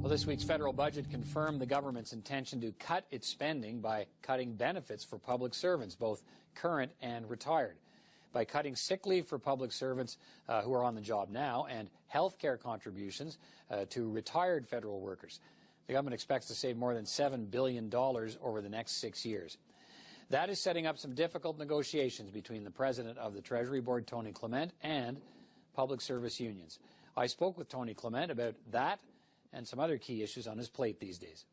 Well, this week's federal budget confirmed the government's intention to cut its spending by cutting benefits for public servants, both current and retired. By cutting sick leave for public servants who are on the job now and health care contributions to retired federal workers. The government expects to save more than $7 billion over the next 6 years. That is setting up some difficult negotiations between the president of the Treasury Board, Tony Clement, and public service unions. I spoke with Tony Clement about that and some other key issues on his plate these days.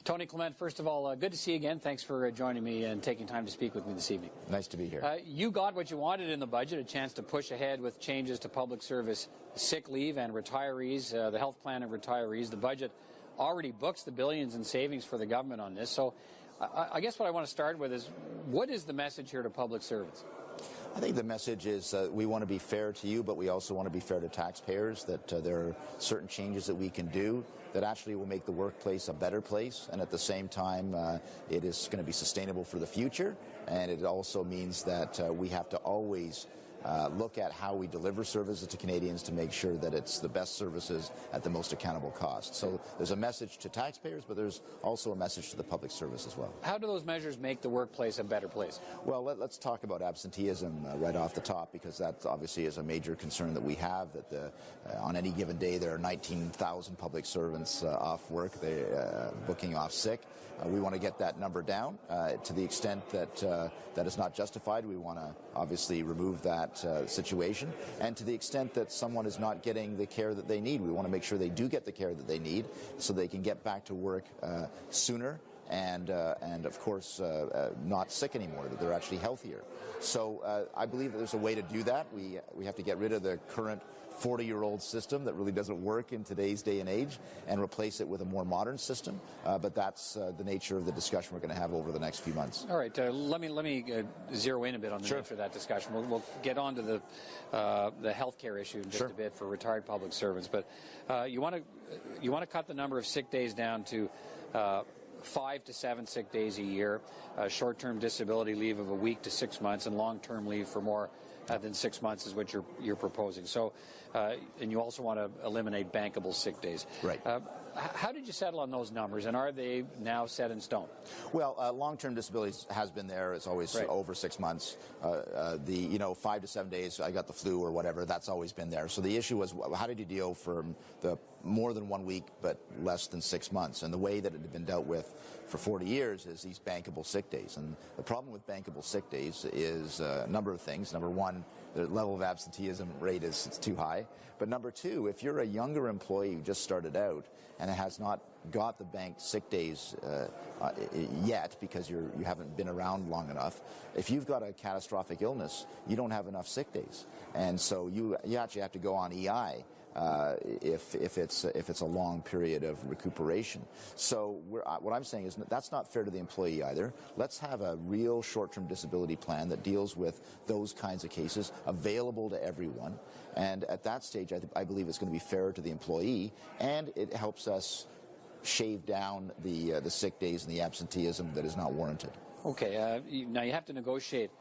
Tony Clement, first of all, good to see you again. Thanks for joining me and taking time to speak with me this evening. Nice to be here. You got what you wanted in the budget, a chance to push ahead with changes to public service sick leave and retirees, the health plan of retirees. The budget already books the billions in savings for the government on this. So I guess what I want to start with is, what is the message here to public servants? I think the message is we want to be fair to you, but we also want to be fair to taxpayers, that there are certain changes that we can do that actually will make the workplace a better place, and at the same time it is going to be sustainable for the future, and it also means that we have to always look at how we deliver services to Canadians to make sure that it's the best services at the most accountable cost. So there's a message to taxpayers, but there's also a message to the public service as well. How do those measures make the workplace a better place? Well, let's talk about absenteeism right off the top, because that obviously is a major concern that we have, that on any given day there are 19,000 public servants off work, booking off sick. We want to get that number down. To the extent that that is not justified, we want to obviously remove that situation. And to the extent that someone is not getting the care that they need, we want to make sure they do get the care that they need so they can get back to work sooner and of course not sick anymore, that they're actually healthier. So I believe that there's a way to do that. We have to get rid of the current 40-year-old system that really doesn't work in today's day and age and replace it with a more modern system. But that's the nature of the discussion we're going to have over the next few months. All right. Let me zero in a bit on the nature of that discussion. We'll get on to the health care issue in just a bit for retired public servants. But you want to cut the number of sick days down to 5 to 7 sick days a year, short-term disability leave of a week to 6 months, and long-term leave for more than 6 months is what you're proposing. So, and you also want to eliminate bankable sick days. Right. How did you settle on those numbers, and are they now set in stone? Well, long-term disability has been there. It's always over 6 months. 5 to 7 days, I got the flu or whatever, that's always been there. So the issue was, how did you deal for the more than 1 week but less than 6 months? And the way that it had been dealt with for 40 years is these bankable sick days. And the problem with bankable sick days is a number of things. Number one, the level of absenteeism rate is too high. But number two, if you're a younger employee who just started out and has not got the banked sick days yet because you haven't been around long enough, if you've got a catastrophic illness, you don't have enough sick days. And so you actually have to go on EI if it's a long period of recuperation. So what I'm saying is that's not fair to the employee either. Let's have a real short-term disability plan that deals with those kinds of cases, available to everyone. And at that stage, I believe it's going to be fairer to the employee, and it helps us shave down the sick days and the absenteeism that is not warranted. Okay. Now you have to negotiate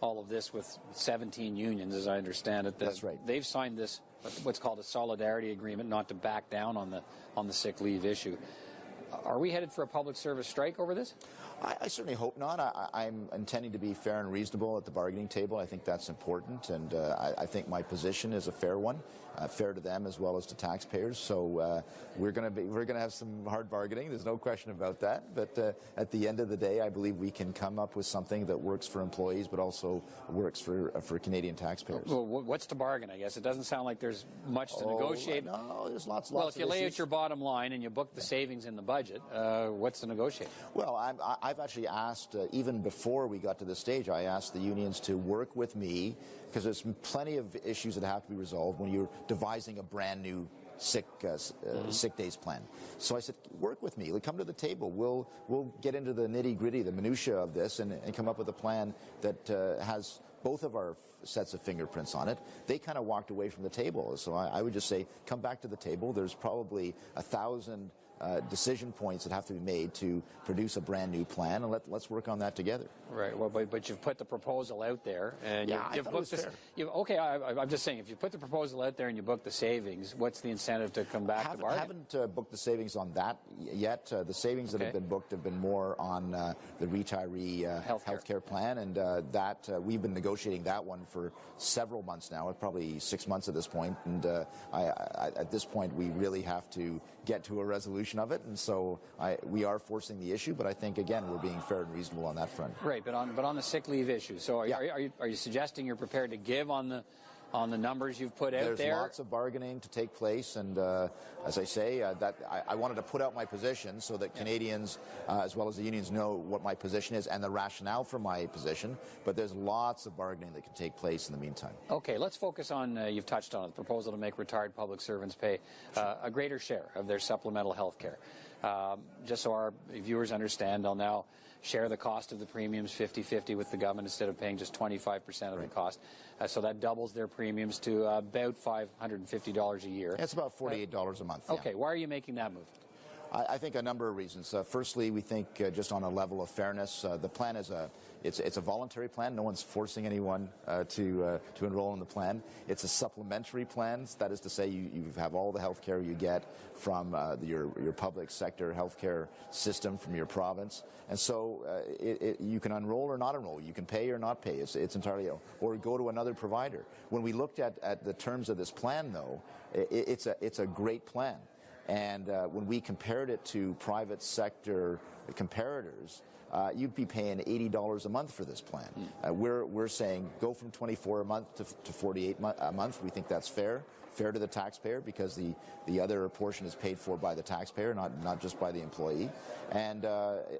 all of this with 17 unions, as I understand it. That's right. They've signed this, what's called a solidarity agreement, not to back down on the sick leave issue. Are we headed for a public service strike over this? I certainly hope not. I'm intending to be fair and reasonable at the bargaining table. I think that's important, and I think my position is a fair one, fair to them as well as to taxpayers. So we're going to have some hard bargaining. There's no question about that. But at the end of the day, I believe we can come up with something that works for employees, but also works for Canadian taxpayers. Well, what's to bargain? I guess it doesn't sound like there's much to negotiate. No, there's lots. Well, if you lay out your bottom line and you book the savings in the budget, what's to negotiate? Well, I've actually asked, even before we got to this stage, I asked the unions to work with me, because there's plenty of issues that have to be resolved when you're devising a brand new sick days plan. So I said, work with me. Come to the table. We'll get into the nitty-gritty, the minutiae of this, and come up with a plan that has both of our sets of fingerprints on it. They kind of walked away from the table. So I would just say, come back to the table. There's probably 1,000 decision points that have to be made to produce a brand new plan, and let's work on that together. Right. Well, but you've put the proposal out there, and you've booked this. Okay, I'm just saying, if you put the proposal out there and you book the savings, what's the incentive to come back to bargain? I haven't booked the savings on that yet. The savings that have been booked have been more on the retiree healthcare plan, and that we've been negotiating that one for several months now, probably 6 months at this point. And at this point, we really have to get to a resolution of it, and so we are forcing the issue. But I think again, we're being fair and reasonable on that front. Right, but on the sick leave issue. So are you suggesting you're prepared to give on the numbers you've put out there? There's lots of bargaining to take place, and as I say, that I wanted to put out my position so that Canadians, as well as the unions, know what my position is and the rationale for my position. But there's lots of bargaining that can take place in the meantime. Okay, let's focus on, you've touched on it, the proposal to make retired public servants pay a greater share of their supplemental health care. Just so our viewers understand, they'll now share the cost of the premiums 50-50 with the government instead of paying just 25% of the cost. So that doubles their premiums to about $550 a year. That's about $48 a month. Okay, why are you making that move? I think a number of reasons. Firstly, we think just on a level of fairness, the plan is it's a voluntary plan. No one's forcing anyone to enroll in the plan. It's a supplementary plan. That is to say, you have all the health care you get from your public sector health care system from your province. And so you can enroll or not enroll. You can pay or not pay. It's entirely, or go to another provider. When we looked at the terms of this plan, though, it's a great plan. And when we compared it to private sector comparators, you'd be paying $80 a month for this plan. We're saying go from 24 a month to 48 a month. We think that's fair to the taxpayer, because the other portion is paid for by the taxpayer, not just by the employee. And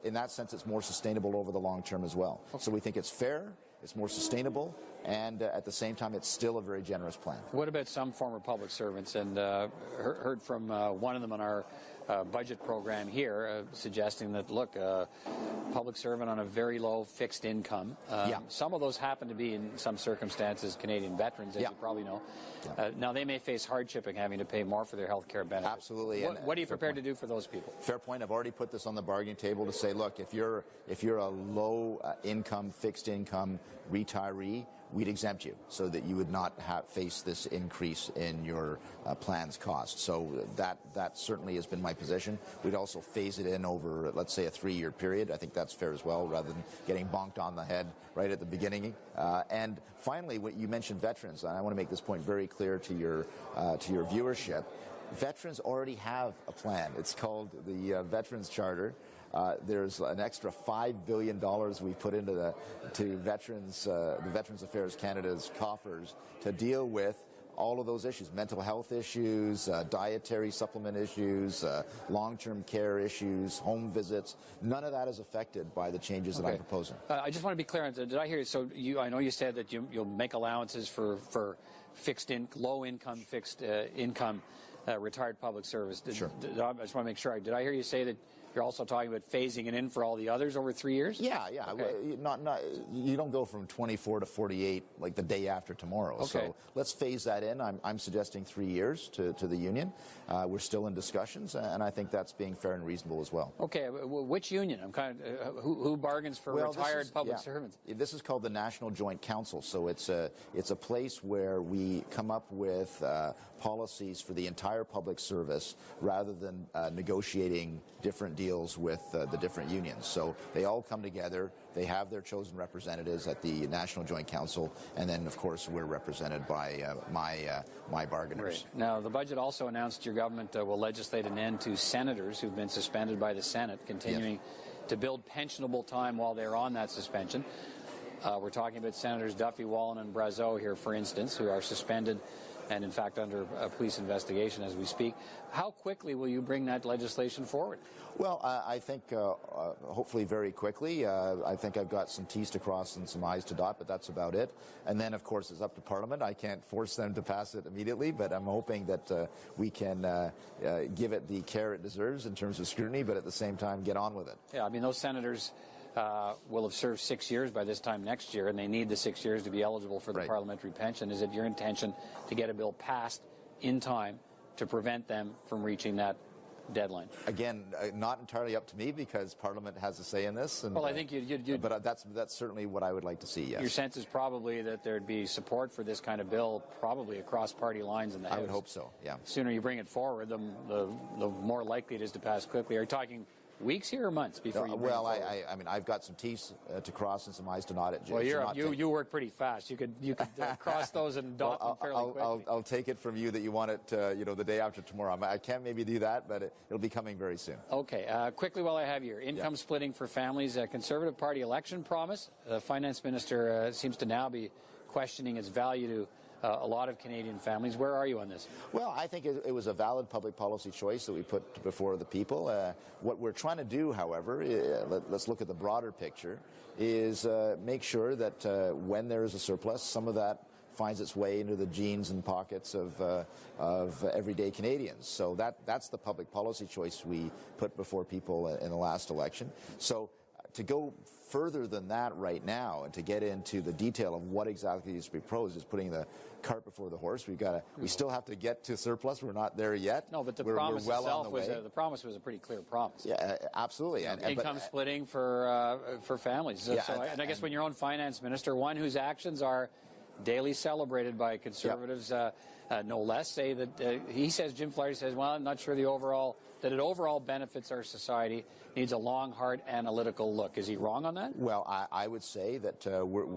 in that sense, it's more sustainable over the long term as well. Okay. So we think it's fair, it's more sustainable, and at the same time, it's still a very generous plan. What about some former public servants? And heard from one of them on our budget program here, suggesting that, look, public servant on a very low fixed income. Some of those happen to be, in some circumstances, Canadian veterans, as you probably know. Now, they may face hardship in having to pay more for their health care benefits. Absolutely. What are you prepared to do for those people? Fair point. I've already put this on the bargaining table to say, look, if you're a low income, fixed income retiree, we'd exempt you so that you would not face this increase in your plan's cost. So that certainly has been my position. We'd also phase it in over, let's say, a 3-year period. I think that's fair as well, rather than getting bonked on the head right at the beginning. And finally, what you mentioned veterans, and I want to make this point very clear to your viewership. Veterans already have a plan. It's called the Veterans Charter. There's an extra $5 billion we put into the Veterans Affairs Canada's coffers to deal with all of those issues: mental health issues, dietary supplement issues, long-term care issues, home visits. None of that is affected by the changes that I'm proposing. I just want to be clear. Did I hear you? So I know you said that you'll make allowances for low-income, fixed income retired public service. Sure. I just want to make sure. Did I hear you say that you're also talking about phasing it in for all the others over 3 years? Yeah. Okay. You don't go from 24 to 48 like the day after tomorrow. Okay. So let's phase that in. I'm suggesting 3 years to the union. We're still in discussions, and I think that's being fair and reasonable as well. Okay. Which union? I'm kind of who bargains for retired public servants? This is called the National Joint Council. So it's a place where we come up with policies for the entire public service rather than negotiating different deals with the different unions. So they all come together. They have their chosen representatives at the National Joint Council, and then, of course, we're represented by my bargainers. Right. Now, the budget also announced your government will legislate an end to senators who've been suspended by the Senate, continuing to build pensionable time while they're on that suspension. We're talking about Senators Duffy, Wallen, and Brazeau here, for instance, who are suspended and, in fact, under a police investigation as we speak. How quickly will you bring that legislation forward? Well, I think hopefully very quickly. I think I've got some T's to cross and some I's to dot, but that's about it. And then, of course, it's up to Parliament. I can't force them to pass it immediately, but I'm hoping that we can give it the care it deserves in terms of scrutiny, but at the same time get on with it. Yeah, I mean, those senators will have served 6 years by this time next year, and they need the 6 years to be eligible for the parliamentary pension. Is it your intention to get a bill passed in time to prevent them from reaching that deadline? Again, not entirely up to me because Parliament has a say in this. And, well, I think you'd but that's certainly what I would like to see, yes. Your sense is probably that there'd be support for this kind of bill probably across party lines in the House. I would hope so, yeah. The sooner you bring it forward, the more likely it is to pass quickly. Are you talking weeks here or months before you bring it forward? I mean, I've got some T's to cross and some I's to dot. Well, you work pretty fast. You could cross those and dot them fairly quickly. I'll take it from you that you want it, the day after tomorrow. I can't maybe do that, but it'll be coming very soon. Okay. Quickly, while I have you, income splitting for families, a Conservative Party election promise. The Finance Minister seems to now be questioning its value to a lot of Canadian families. Where are you on this? Well, I think it was a valid public policy choice that we put before the people. What we're trying to do, however, let's look at the broader picture, is make sure that when there is a surplus, some of that finds its way into the jeans and pockets of everyday Canadians. So that's the public policy choice we put before people in the last election. So to go further than that right now and to get into the detail of what exactly is proposed is putting the cart before the horse. We still have to get to surplus. We're not there yet. No, but the promise itself was a pretty clear promise. Yeah, absolutely. Income splitting for families. I guess when your own finance minister, one whose actions are daily celebrated by Conservatives, no less, say that he says, Jim Flaherty says, well, I'm not sure it overall benefits our society, needs a long, hard, analytical look. Is he wrong on that? Well, I would say that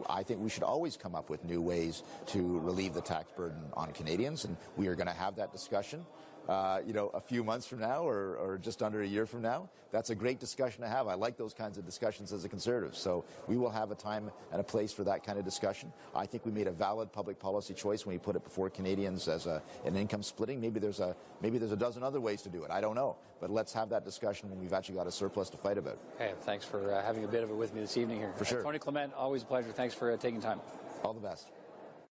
I think we should always come up with new ways to relieve the tax burden on Canadians, and we are going to have that discussion. A few months from now or just under a year from now. That's a great discussion to have. I like those kinds of discussions as a Conservative. So we will have a time and a place for that kind of discussion. I think we made a valid public policy choice when we put it before Canadians as an income splitting. Maybe there's a dozen other ways to do it. I don't know. But let's have that discussion when we've actually got a surplus to fight about. Okay, thanks for having a bit of it with me this evening here. For sure. Tony Clement, always a pleasure. Thanks for taking time. All the best.